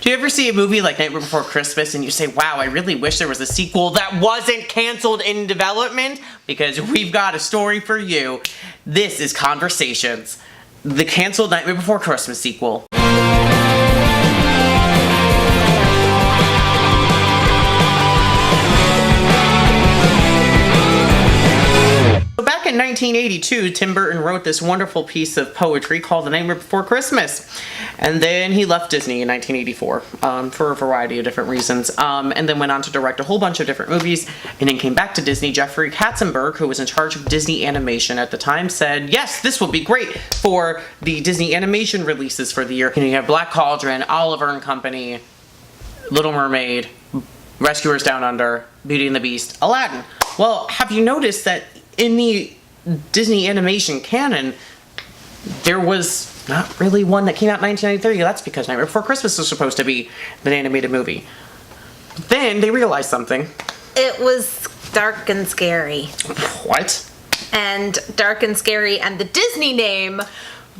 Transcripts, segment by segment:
Do you ever see a movie like Nightmare Before Christmas and you say, wow, I really wish there was a sequel that wasn't canceled in development? Because we've got a story for you. This is Converse-ations, the canceled Nightmare Before Christmas sequel. In 1982, Tim Burton wrote this wonderful piece of poetry called The Nightmare Before Christmas. And then he left Disney in 1984 for a variety of different reasons. And then went on to direct a whole bunch of different movies. And then came back to Disney. Jeffrey Katzenberg, who was in charge of Disney Animation at the time, said, yes, this will be great for the Disney Animation releases for the year. You have Black Cauldron, Oliver and Company, Little Mermaid, Rescuers Down Under, Beauty and the Beast, Aladdin. Well, have you noticed that in the Disney animation canon, there was not really one that came out in 1993. That's because Nightmare Before Christmas was supposed to be an animated movie. But then they realized something. It was dark and scary. What? And dark and scary and the Disney name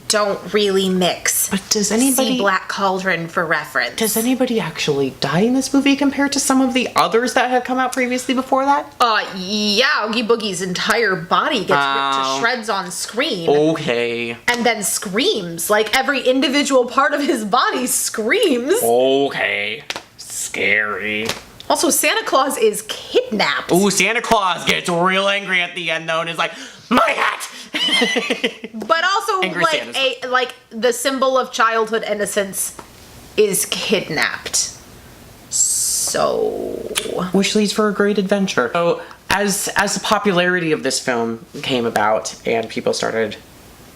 don't really mix. But does anybody... See Black Cauldron for reference. Does anybody actually die in this movie compared to some of the others that had come out previously before that? Yeah, Oogie Boogie's entire body gets ripped to shreds on screen. Okay. And then screams. Like, every individual part of his body screams. Okay. Scary. Also, Santa Claus is kidnapped. Ooh, Santa Claus gets real angry at the end, though, and is like, my hat! But also, like the symbol of childhood innocence is kidnapped. So... Which leads for a great adventure. So, as the popularity of this film came about, and people started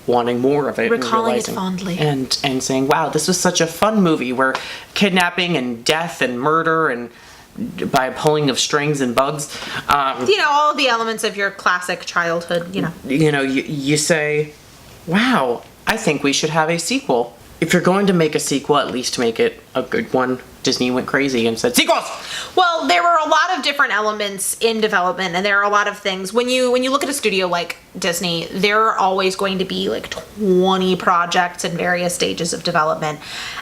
wanting more of it, recalling and it fondly, and saying, wow, this was such a fun movie where kidnapping and death and murder and by pulling of strings and bugs, all of the elements of your classic childhood, you say, wow, I think we should have a sequel. If you're going to make a sequel, at least make it a good one. Disney went crazy and said, sequels! Well, there were a lot of different elements in development, and there are a lot of things. When you look at a studio like Disney, there are always going to be like 20 projects in various stages of development.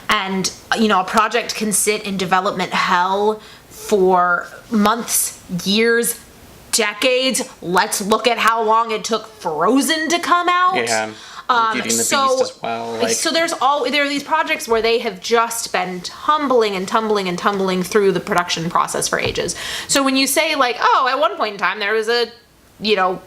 And, a project can sit in development hell for months, years, decades. Let's look at how long it took Frozen to come out. Yeah. Beauty and the Beast as well. So there are these projects where they have just been tumbling through the production process for ages. So when you say like, oh, at one point in time there was a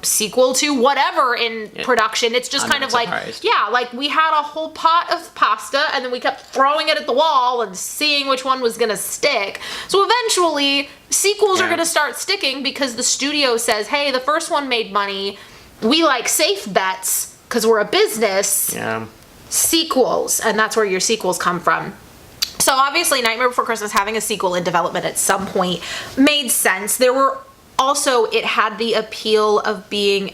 sequel to whatever in production, it's just kind of surprised. Like we had a whole pot of pasta and then we kept throwing it at the wall and seeing which one was gonna stick. So eventually sequels are gonna start sticking because the studio says, hey, the first one made money, we like safe bets because we're a business. Sequels, and that's where your sequels come from. So obviously Nightmare Before Christmas having a sequel in development at some point made sense. There were also, it had the appeal of being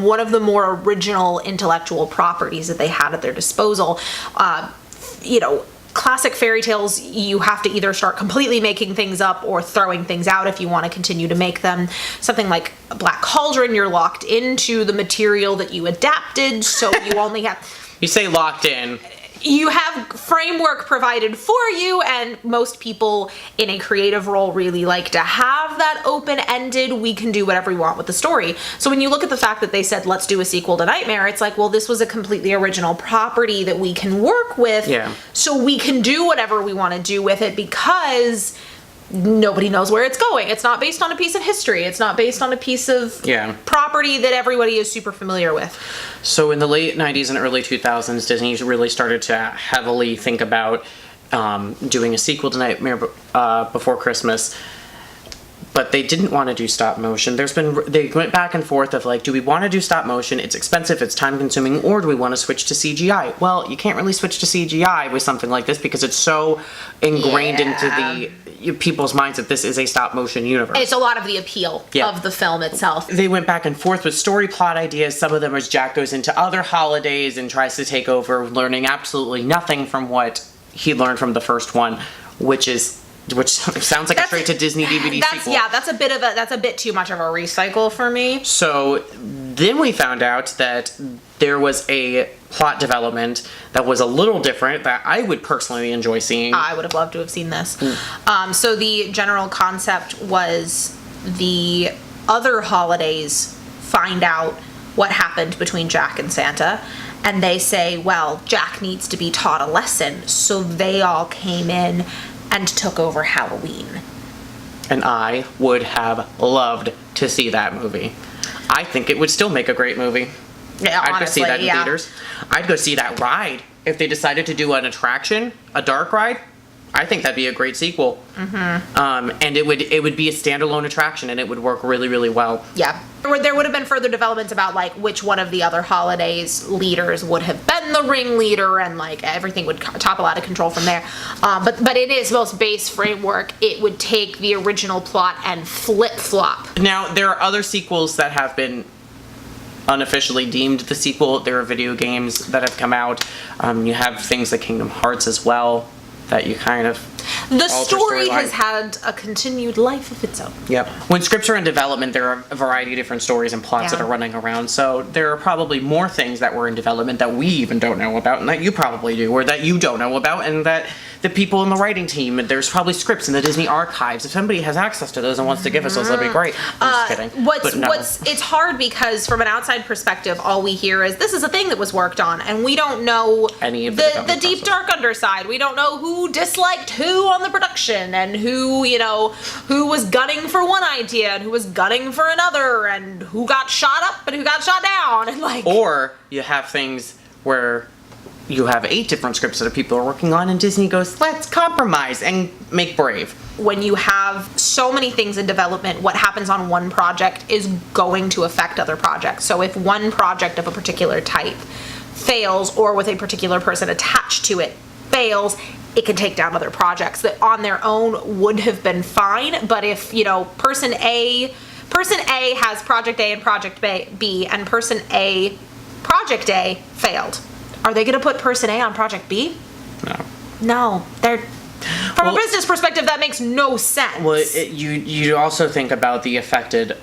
one of the more original intellectual properties that they had at their disposal. Classic fairy tales, you have to either start completely making things up or throwing things out if you want to continue to make them. Something like Black Cauldron, you're locked into the material that you adapted, so you only have... You say locked in. You have framework provided for you, and most people in a creative role really like to have that open-ended, we can do whatever we want with the story. So when you look at the fact that they said, let's do a sequel to Nightmare, it's like, well, this was a completely original property that we can work with, so we can do whatever we want to do with it because nobody knows where it's going. It's not based on a piece of history. It's not based on a piece of property that everybody is super familiar with. So in the late 90s and early 2000s, Disney really started to heavily think about doing a sequel to Nightmare Before Christmas. But they didn't want to do stop motion. They went back and forth of like, do we want to do stop motion? It's expensive, it's time consuming, or do we want to switch to CGI? Well, you can't really switch to CGI with something like this because it's so ingrained into the people's minds that this is a stop motion universe. It's a lot of the appeal of the film itself. They went back and forth with story plot ideas. Some of them as Jack goes into other holidays and tries to take over, learning absolutely nothing from what he learned from the first one, which sounds like a straight to Disney DVD sequel. Yeah, that's a bit too much of a recycle for me. So then we found out that there was a plot development that was a little different that I would personally enjoy seeing. I would have loved to have seen this. So the general concept was the other holidays find out what happened between Jack and Santa, and they say, well, Jack needs to be taught a lesson, so they all came in and took over Halloween. And I would have loved to see that movie. I think it would still make a great movie. Yeah, I'd honestly, go see that in theaters. I'd go see that ride. If they decided to do an attraction, a dark ride, I think that'd be a great sequel. And it would be a standalone attraction, and it would work really, really well. Yeah. There would have been further developments about, like, which one of the other holidays leaders would have been the ringleader, and, like, everything would topple out of control from there. But in its most base framework, it would take the original plot and flip-flop. Now, there are other sequels that have been unofficially deemed the sequel. There are video games that have come out. You have things like Kingdom Hearts as well that you kind of The story has had a continued life of its own. Yep. When scripts are in development, there are a variety of different stories and plots that are running around. So there are probably more things that were in development that we even don't know about, and that you probably do, or that you don't know about, and that the people in the writing team, there's probably scripts in the Disney archives. If somebody has access to those and wants to give us those, that'd be great. I'm just kidding. It's hard because from an outside perspective, all we hear is this is a thing that was worked on, and we don't know any of the deep dark underside. We don't know who disliked who on the production, and who was gunning for one idea and who was gunning for another, and who got shot up and who got shot down, and like. Or you have things where you have 8 different scripts that people are working on, and Disney goes, let's compromise and make Brave. When you have so many things in development, what happens on one project is going to affect other projects. So if one project of a particular type fails, or with a particular person attached to it fails, it can take down other projects that on their own would have been fine. But if, person A has project A and project B, and person A, project A failed, are they going to put person A on project B? No. They're from a business perspective, that makes no sense. Well, you also think about the affected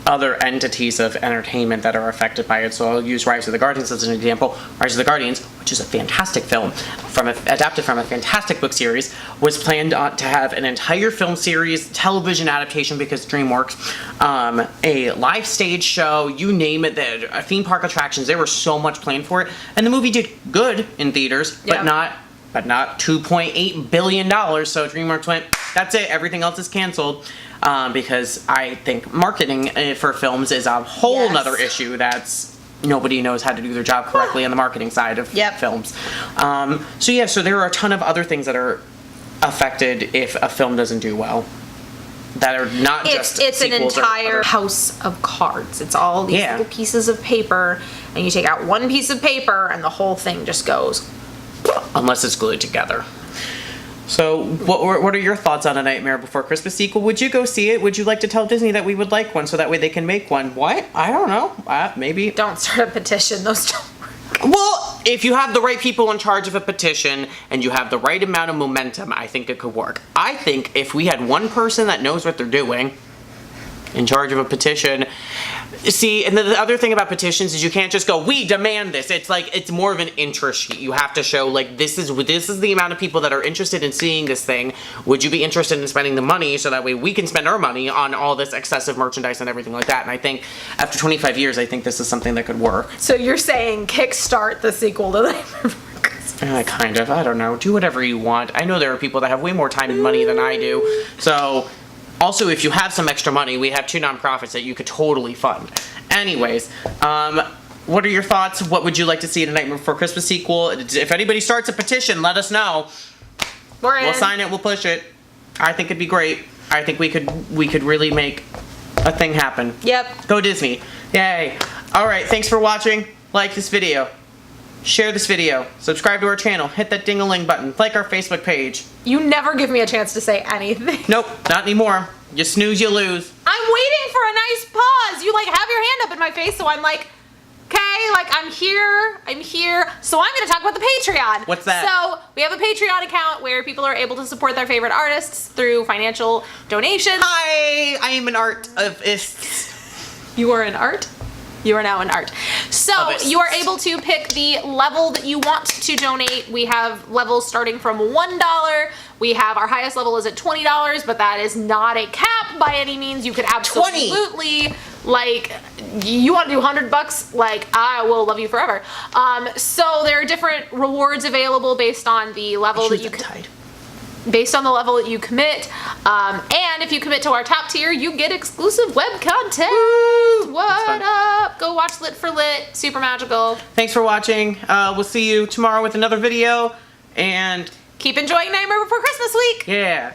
other entities of entertainment that are affected by it. So I'll use Rise of the Guardians as an example. Rise of the Guardians, which is a fantastic film, adapted from a fantastic book series, was planned to have an entire film series, television adaptation because DreamWorks, a live stage show, you name it, a theme park attractions. There was so much planned for it, and the movie did good in theaters, but not $2.8 billion. So DreamWorks went, that's it, everything else is canceled. Because I think marketing for films is a whole nother issue that's nobody knows how to do their job correctly on the marketing side of films. So there are a ton of other things that are affected if a film doesn't do well. That are not just it's an entire house of cards. It's all these little pieces of paper, and you take out one piece of paper and the whole thing just goes. Unless it's glued together. So, what are your thoughts on A Nightmare Before Christmas sequel? Would you go see it? Would you like to tell Disney that we would like one so that way they can make one? What? I don't know. Maybe. Don't start a petition. Those don't work. Well, if you have the right people in charge of a petition and you have the right amount of momentum, I think it could work. I think if we had one person that knows what they're doing in charge of a petition. See, and the other thing about petitions is you can't just go, we demand this. It's like, it's more of an interest sheet. You have to show, like, this is the amount of people that are interested in seeing this thing. Would you be interested in spending the money so that way we can spend our money on all this excessive merchandise and everything like that? And I think after 25 years, I think this is something that could work. So you're saying kickstart the sequel to Nightmare Before Christmas? Kind of. I don't know. Do whatever you want. I know there are people that have way more time and money than I do. So... Also, if you have some extra money, we have 2 nonprofits that you could totally fund. Anyways, what are your thoughts? What would you like to see in A Nightmare Before Christmas sequel? If anybody starts a petition, let us know. We'll sign it. We'll push it. I think it'd be great. I think we could really make a thing happen. Yep. Go Disney. Yay. All right. Thanks for watching. Like this video. Share this video. Subscribe to our channel. Hit that ding-a-ling button. Like our Facebook page. You never give me a chance to say anything. Nope, not anymore. You snooze, you lose. I'm waiting for a nice pause. You, like, have your hand up in my face, so I'm like, okay, like, I'm here. So I'm going to talk about the Patreon. What's that? So we have a Patreon account where people are able to support their favorite artists through financial donations. Hi, I am an artist. You are an art? You are now in art. So Harvest. you are able to pick the level that you want to donate. We have levels starting from $1. We have our highest level is at $20, but that is not a cap by any means. You could absolutely, like, you want to do $100, like, I will love you forever. So there are different rewards available based on the level that you commit. And if you commit to our top tier, you get exclusive web content. Woo! What up? Go watch Lit for Lit. Super magical. Thanks for watching. We'll see you tomorrow with another video, and Keep enjoying Nightmare Before Christmas week. yeah.